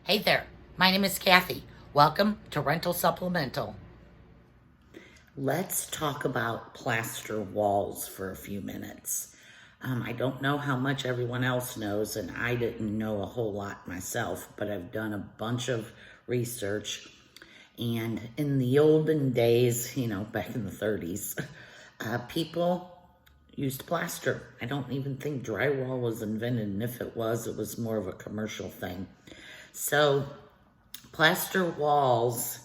Hey there, my name is Kathy. Welcome to Rental Supplemental. Let's talk about plaster walls for a few minutes. I don't know how much everyone else knows, and I didn't know a whole lot myself, but I've done a bunch of research. And in the olden days, back in the 30s, people used plaster. I don't even think drywall was invented, and if it was more of a commercial thing. So plaster walls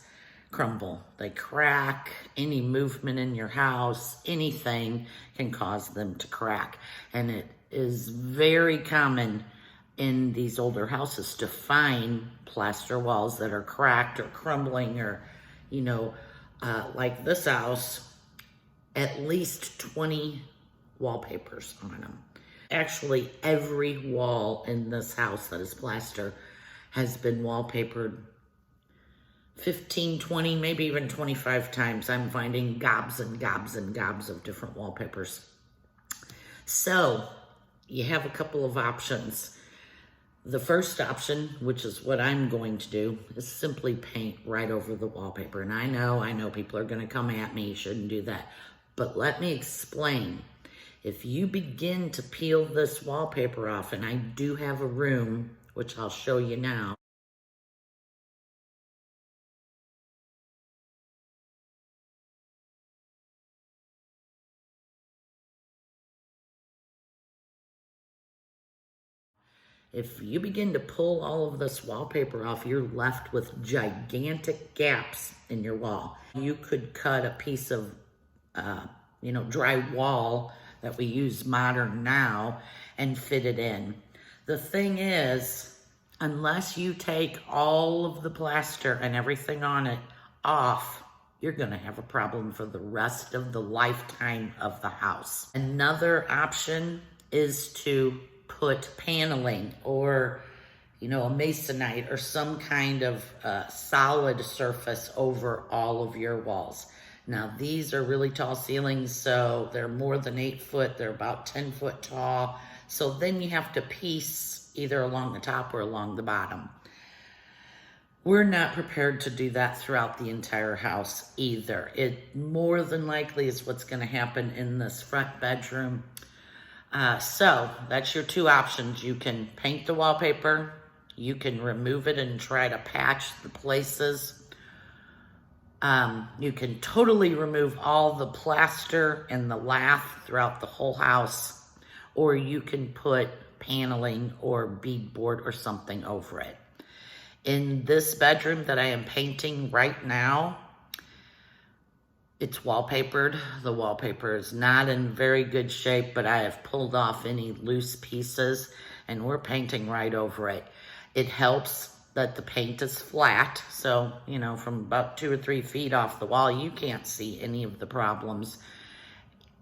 crumble, they crack. Any movement in your house, anything can cause them to crack. And it is very common in these older houses to find plaster walls that are cracked or crumbling or, like this house, at least 20 wallpapers on them. Actually, every wall in this house that is plaster has been wallpapered 15, 20, maybe even 25 times. I'm finding gobs and gobs and gobs of different wallpapers. So you have a couple of options. The first option, which is what I'm going to do, is simply paint right over the wallpaper. And I know people are going to come at me, you shouldn't do that. But let me explain. If you begin to peel this wallpaper off, and I do have a room, which I'll show you now, if you begin to pull all of this wallpaper off, you're left with gigantic gaps in your wall. You could cut a piece of, drywall that we use modern now and fit it in. The thing is, unless you take all of the plaster and everything on it off, you're gonna have a problem for the rest of the lifetime of the house. Another option is to put paneling or, a masonite or some kind of solid surface over all of your walls. Now, these are really tall ceilings, so they're more than 8 foot. They're about 10 foot tall. So then you have to piece either along the top or along the bottom. We're not prepared to do that throughout the entire house either. It more than likely is what's going to happen in this front bedroom. So that's your two options. You can paint the wallpaper, you can remove it and try to patch the places. You can totally remove all the plaster and the lath throughout the whole house, or you can put paneling or beadboard or something over it. In this bedroom that I am painting right now, it's wallpapered. The wallpaper is not in very good shape, but I have pulled off any loose pieces and we're painting right over it. It helps that the paint is flat. So, from about 2 or 3 feet off the wall, you can't see any of the problems.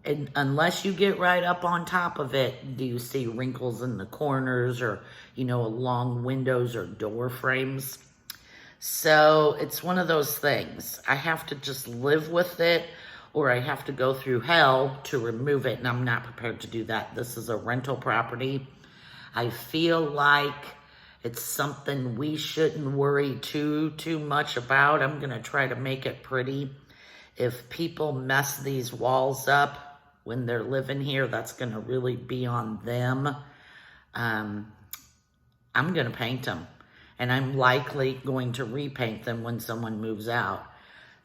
And unless you get right up on top of it, do you see wrinkles in the corners or, along windows or door frames? So it's one of those things. I have to just live with it, or I have to go through hell to remove it, and I'm not prepared to do that. This is a rental property. I feel like it's something we shouldn't worry too much about. I'm going to try to make it pretty. If people mess these walls up when they're living here, that's going to really be on them. I'm going to paint them. And I'm likely going to repaint them when someone moves out.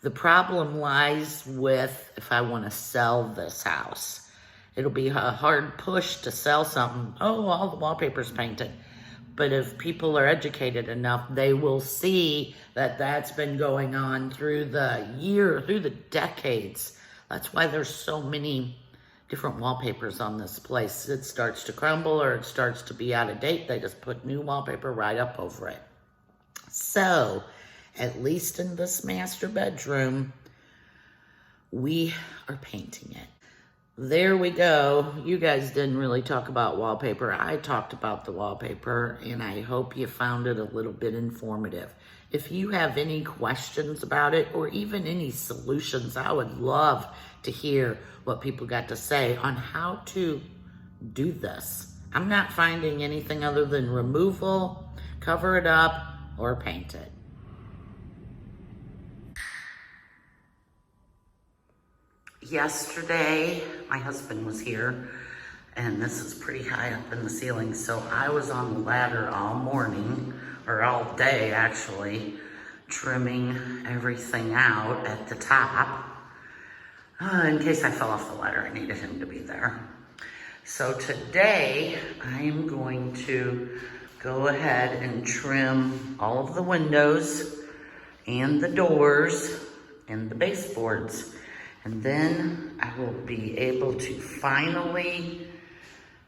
The problem lies with if I want to sell this house. It'll be a hard push to sell something. Oh, all the wallpaper's painted. But if people are educated enough, they will see that that's been going on through the decades. That's why there's so many different wallpapers on this place. It starts to crumble or it starts to be out of date. They just put new wallpaper right up over it. So, at least in this master bedroom, we are painting it. There we go. You guys didn't really talk about wallpaper. I talked about the wallpaper, and I hope you found it a little bit informative. If you have any questions about it or even any solutions, I would love to hear what people got to say on how to do this. I'm not finding anything other than removal, cover it up, or paint it. Yesterday, my husband was here, and this is pretty high up in the ceiling, so I was on the ladder all morning, or all day actually, trimming everything out at the top. In case I fell off the ladder, I needed him to be there. So today, I am going to go ahead and trim all of the windows and the doors and the baseboards. And then I will be able to finally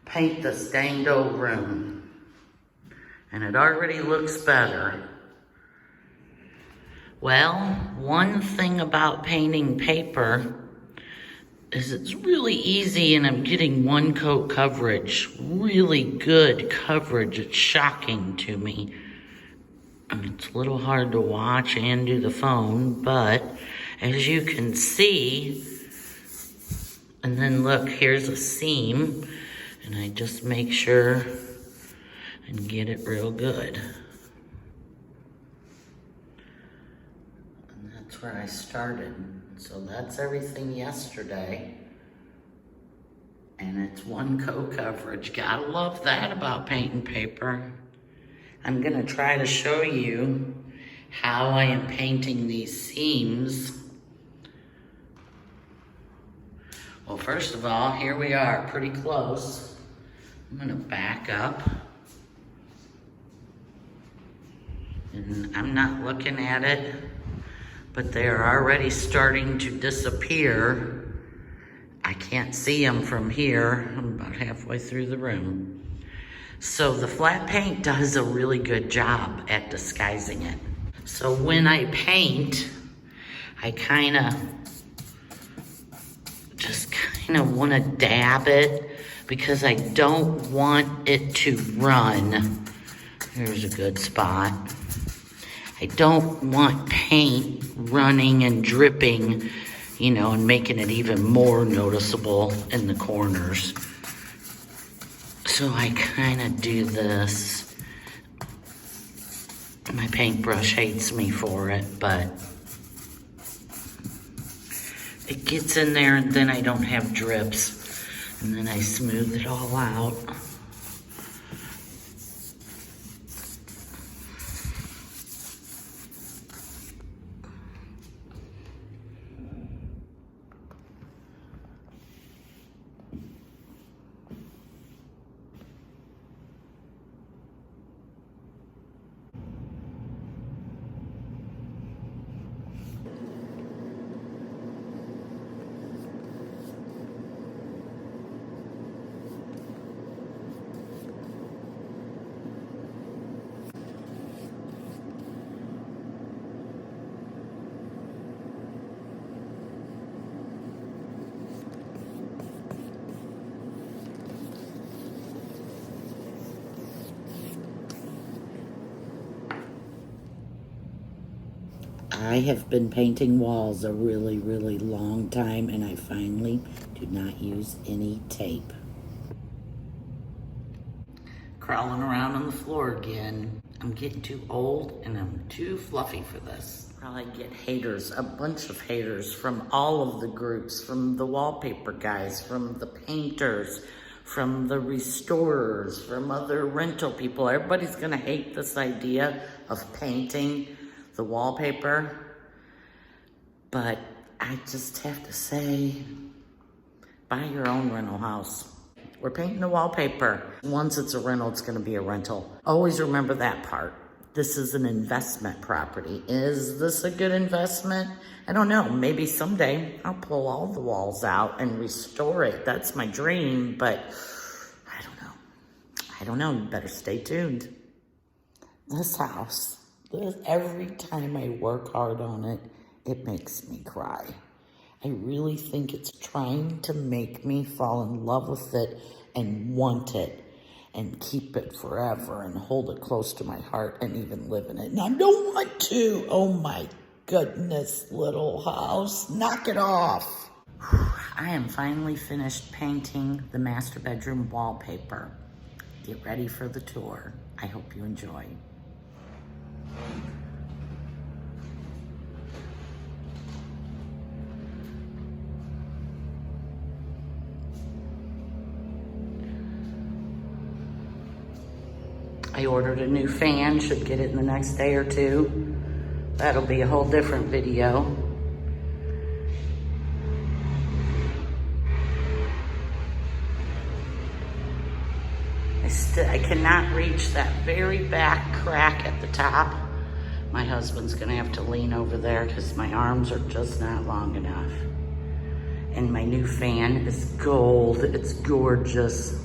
paint this danged old room. And it already looks better. Well, one thing about painting paper is it's really easy, and I'm getting one coat coverage, really good coverage. It's shocking to me. And it's a little hard to watch and do the phone, but as you can see, and then look, here's a seam, and I just make sure and get it real good. And that's where I started. So that's everything yesterday. And it's one coat coverage. Gotta love that about painting paper. I'm gonna try to show you how I am painting these seams. Well, first of all, here we are, pretty close. I'm gonna back up. And I'm not looking at it, but they are already starting to disappear. I can't see them from here. I'm about halfway through the room. So the flat paint does a really good job at disguising it. So when I paint, I just kind of want to dab it because I don't want it to run. Here's a good spot. I don't want paint running and dripping, you know, and making it even more noticeable in the corners. So I kind of do this. My paintbrush hates me for it, but it gets in there, and then I don't have drips. And then I smooth it all out. I have been painting walls a really, really long time, and I finally do not use any tape. Crawling around on the floor again. I'm getting too old and I'm too fluffy for this. Probably get haters, a bunch of haters from all of the groups, from the wallpaper guys, from the painters, from the restorers, from other rental people. Everybody's gonna hate this idea of painting the wallpaper, but I just have to say, buy your own rental house. We're painting the wallpaper. Once it's a rental, it's gonna be a rental. Always remember that part. This is an investment property. Is this a good investment? I don't know, maybe someday I'll pull all the walls out and restore it. That's my dream, but I don't know. I don't know, you better stay tuned. This house, every time I work hard on it, it makes me cry. I really think it's trying to make me fall in love with it and want it and keep it forever and hold it close to my heart and even live in it. And I don't want to. Oh my goodness, little house, knock it off. I am finally finished painting the master bedroom wallpaper. Get ready for the tour. I hope you enjoy. I ordered a new fan, should get it in the next day or two. That'll be a whole different video. I cannot reach that very back crack at the top. My husband's gonna have to lean over there because my arms are just not long enough. And my new fan is gold, it's gorgeous.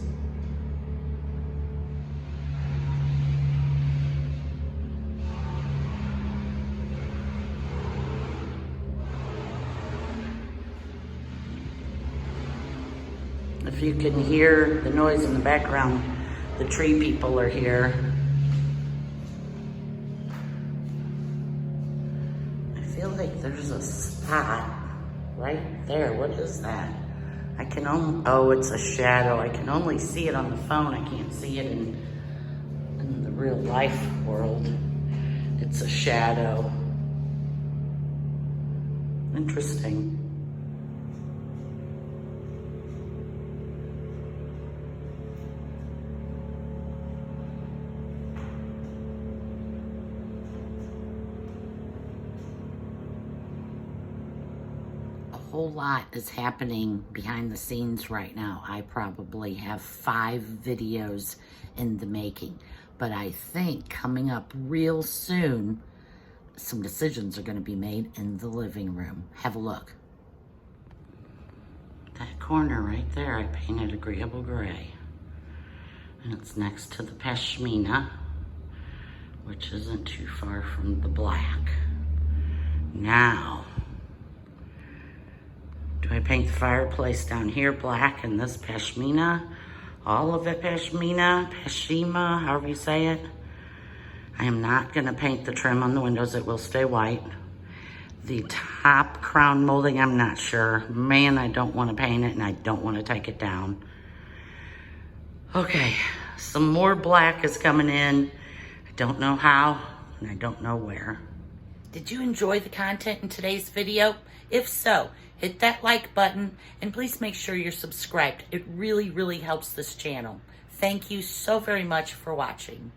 If you can hear the noise in the background, the tree people are here. I feel like there's a spot right there. What is that? I can only, oh, it's a shadow. I can only see it on the phone. I can't see it in the real life world. It's a shadow. Interesting. A whole lot is happening behind the scenes right now. I probably have 5 videos in the making, but I think coming up real soon, some decisions are going to be made in the living room. Have a look. That corner right there, I painted agreeable gray, and it's next to the pashmina, which isn't too far from the black. Now, do I paint the fireplace down here black and this pashmina? All of it pashmina, pashima, however you say it. I am not gonna paint the trim on the windows, it will stay white. The top crown molding, I'm not sure. Man, I don't wanna paint it and I don't wanna take it down. Okay, some more black is coming in. I don't know how and I don't know where. Did you enjoy the content in today's video? If so, hit that like button and please make sure you're subscribed. It really, really helps this channel. Thank you so very much for watching.